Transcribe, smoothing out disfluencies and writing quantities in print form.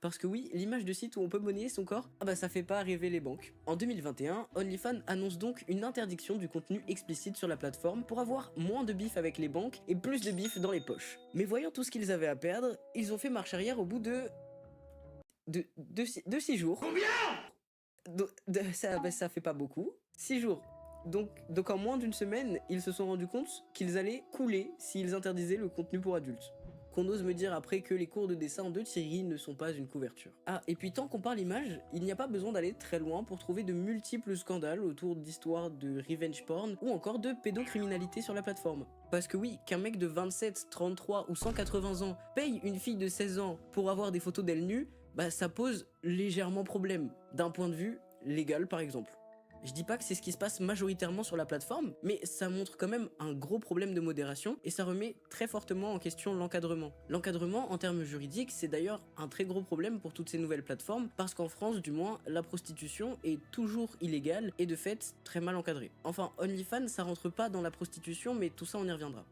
Parce que oui, l'image de site où on peut monnayer son corps, ah bah ça fait pas rêver les banques. En 2021, OnlyFans annonce donc une interdiction du contenu explicite sur la plateforme pour avoir moins de bif avec les banques et plus de bif dans les poches. Mais voyant tout ce qu'ils avaient à perdre, ils ont fait marche arrière au bout de 6 jours. Combien ça fait pas beaucoup. 6 jours. Donc en moins d'une semaine, ils se sont rendus compte qu'ils allaient couler s'ils interdisaient le contenu pour adultes. Qu'on ose me dire après que les cours de dessin de Thierry ne sont pas une couverture. Ah, et puis tant qu'on parle image, il n'y a pas besoin d'aller très loin pour trouver de multiples scandales autour d'histoires de revenge porn ou encore de pédocriminalité sur la plateforme. Parce que oui, qu'un mec de 27, 33 ou 180 ans paye une fille de 16 ans pour avoir des photos d'elle nue, bah ça pose légèrement problème, d'un point de vue légal par exemple. Je dis pas que c'est ce qui se passe majoritairement sur la plateforme, mais ça montre quand même un gros problème de modération et ça remet très fortement en question l'encadrement. L'encadrement en termes juridiques, c'est d'ailleurs un très gros problème pour toutes ces nouvelles plateformes parce qu'en France du moins, la prostitution est toujours illégale et de fait très mal encadrée. Enfin, OnlyFans ça rentre pas dans la prostitution mais tout ça on y reviendra.